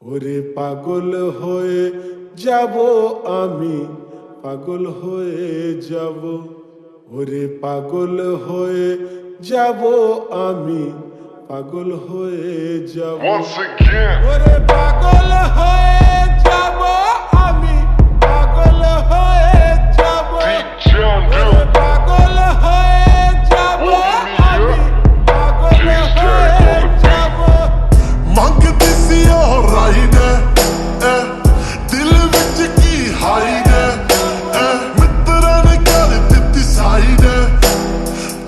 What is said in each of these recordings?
ওরে পাগল হয়ে যাব আমি, পাগল হয়ে যাব। ওরে পাগল হয়ে যাব আমি, পাগল হয়ে যাব। Once again, ওরে পাগল হয়ে যাব আমি, পাগল হয়ে যাব। Big John ওরে Doe. পাগল হয়ে যাব আমি, পাগল হয়ে যাব। ਮੰਗਦੀ ਸੀ ਉਹ ਰਾਈਡ ਦਿਲ ਵਿੱਚ ਕੀ ਹਾਈਡ ਮਿੱਤਰਾਂ ਨੇ ਕਰ ਦਿੱਤੀ ਸਾਈਡ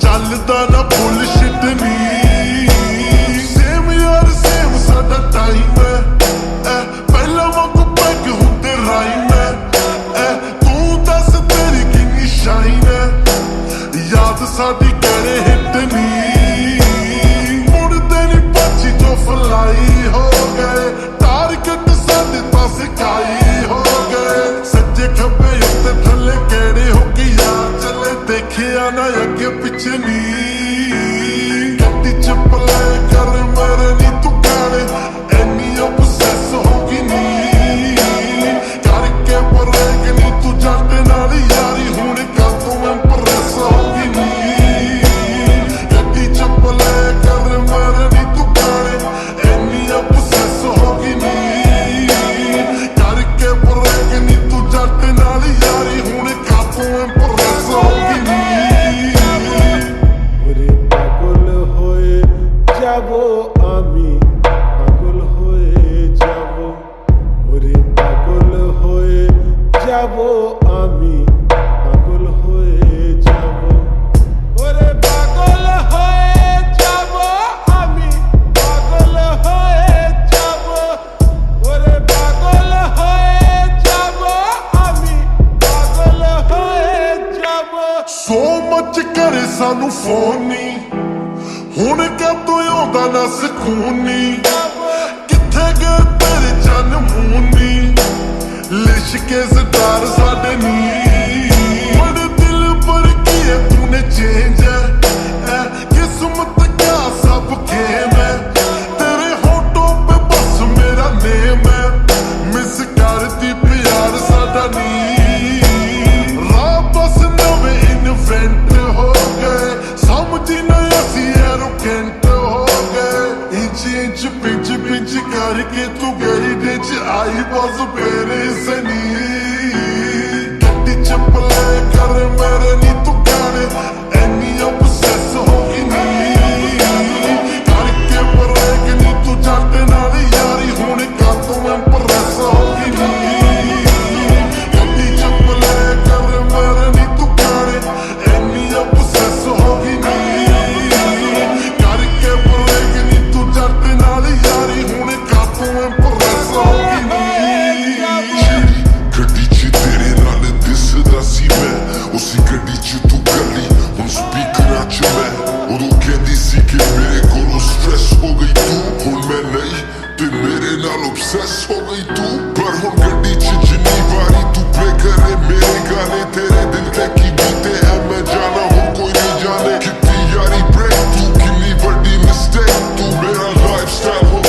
ਚੱਲਦਾ ਨਾ ਬੁਲਸ਼ਿਟ ਨੀ ਸੇਮ ਯਾਰ ਸੇਮ ਸਾਡਾ ਟਾਈਮ ਪਹਿਲਾਂ ਵਾਂਗੂ ਪੈਗ ਹੁੰਦੇ ਰਾਈਮ ਤੂੰ ਦੱਸ ਤੇਰੀ ਕਿੰਨੀ ਸ਼ਾਈਨ ਯਾਦ ਸਾਡੀ ਕਿਹੜੇ ਹਿੱਟ ਨੀ ਫਲਾਈ ਹੋ ਗਏ ਟਾਰਗੇਟ ਸਾਡੇ ਪਾਸੇ ਕਾਈ ਹੋ ਗਏ ਸੱਜੇ ਖੱਬੇ ਉੱਤੇ ਥੱਲੇ ਕਿਹੜੇ ਹੋ ਕੇ ਯਾਰ ਚੱਲੇ ਦੇਖਿਆ ਨਾ ਅੱਗੇ ਪਿੱਛੇ ਨੀ ਗੱਡੀ ਚ ਪਲੇ ਕਰ ਮੇਰੇ ਨੀ ਤੂੰ ਗਾਣੇ ਐਨੀ obsess ਹੋ ਗਈ ਨੀ ਕਰਕੇ ਪਰੇਗ ਨੀ ਤੂੰ ਜੱਟ ਨਾਲ ਯਾਰੀ ਹੁਣ ਕੱਲ ਤੋਂ ਇੰਪ੍ਰੈਸ ਹੋ ਗਈ ਨੀ ਗੱਡੀ ਚ ਪਲੇ ਕਰ ਮੇਰੇ ਨੀ ਤੂੰ ਗਾਣੇ ਐਨੀ obsess ਹੋ ਗਈ ਨੀ ਕਰਕੇ ਪਰੇਗ ਨੀ ਤੂੰ ਜੱਟ ਨਾਲ ਯਾਰੀ ਹੁਣ ਕੱਲ ਤੋਂ ਇੰਪ੍ਰੈਸ ਹੋ ਗਈ ਨੀ ওরে পাগল হয়ে যাব আমি, পাগল হয়ে যাব। ওরে পাগল হয়ে যাব আমি, পাগল হয়ে যাব। ওরে পাগল হয়ে যাব আমি, পাগল হয়ে যাব। ওরে পাগল হয়ে যাব আমি, পাগল হয়ে যাব। ਸੋ ਮੱਚ ਕਰੇ ਸਾਨੂੰ ਫੋਨ ਨੀ ਹੁਣ ਕਦੋਂ ਆਉਂਦਾ ਨਾ ਸਕੂਨ ਨੀ ਕਿੱਥੇ ਗਏ ਤੇਰੇ ਜਨ ਮੂਨੀ ਲਿਸ਼ਕੇ ਸਟਾਰ ਸਾਡੇ ਨੀ ਬੜੇ ਦਿਲ ਪਰ ਕੀਏ ਤੂਨੇ ਚੇਂਜ ਹੈ ਕਿਸਮਤ ਕਾ ਸਭ ਖੇਮ ਹੈ ਤੇਰੇ ਹੋਟੋਂ ਪੇ ਬਸ ਮੇਰਾ ਨੇਮ ਹੈ ਮਿਸ ਕਰਦੀ ਪਿਆਰ ਸਾਡਾ ਨੀ ਨਵੇਂ ਇਨਵੈਂਟ ਹੋ ਗਏ ਸਮਝ ਨਾ ਅਸੀਂ ਐਰੋਗੈਂਟ ਹੋ ਗਏ ਇੰਚ ਪਿੰਚ ਪਿੰਚ ਕਰਕੇ ਤੂੰ ਗਈ ਦੇ ਚ ਆਈ ਬਸ ਮੇਰੇ ਸਨੀ ਗੱਡੀ ਚ ਪਲੇ ਕਰ ਮੇਰੇ ਨੀ ਤੂੰ ਗਾਣੇ ਐਨੀ obsess ਹੋ ਗਈ ਨੀ ਕਰਕੇ ਪਰੇਗ ਨੀ ਤੂੰ ਜੱਟ ਨਾਲ ਯਾਰੀ ਹੁਣ ਕੱਲ ਤੋਂ ਇੰਪ੍ਰੈਸ ਹੋ ਗਈ ਨੀ ਗੱਡੀ ਚ ਪਲੇ ਕਰ ਮੇਰੇ ਨੀ ਤੂੰ ਗਾਣੇ ਐਨੀ obsess ਹੋ ਗਈ ਨੀ ਕਰਕੇ ਪਰੇਗ ਨੀ ਤੂੰ ਜੱਟ ਨਾਲ ਯਾਰੀ ਹੁਣ ਕੱਲ ਤੋਂ ਇੰਪ੍ਰੈਸ ਹੋ ਗਈ ਨੀ ਗੱਡੀ ਚ ਤੇਰੇ ਨਾਲ ਦਿਸਦਾ ਸੀ ਮੈਂ ਉਸੇ ਗੱਡੀ ਚ ਤੂੰ ਗੱਲੀ ਹੁਣ ਸਪੀਕਰਾਂ ਚ ਮੈਂ ਉਦੋਂ ਕਹਿੰਦੀ ਸੀ ਕਿ ਮੇਰੇ ਕੋਲੋਂ ਸਟ੍ਰੈਸ ਹੋ ਗਈ ਤੂੰ ਹੁਣ ਮੈਂ ਨਹੀਂ ਤੇ ਮੇਰੇ ਨਾਲ obsess ਹੋ ਗਈ ਤੂੰ ਪਰ ਹੁਣ ਗੱਡੀ ਚ ਜਿੰਨੀ ਵਾਰੀ ਤੂੰ ਪਲੇ ਕਰੇ ਮੇਰੇ ਗਾਣੇ ਤੇਰੇ ਦਿਲ ਤੇ ਕੀ ਬੀਤੇ ਐ ਮੈਂ ਜਾਣਾ ਹੁਣ ਕੋਈ ਨਹੀਂ ਜਾਣੇ ਕਿੰਨੀ ਯਾਰੀ ਬ੍ਰੇਕ ਤੂੰ ਕਿੰਨੀ ਵੱਡੀ ਮਿਸਟੇਕ ਤੂੰ ਮੇਰਾ ਲਾਈਫ ਸਟਾਈਲ ਹੋ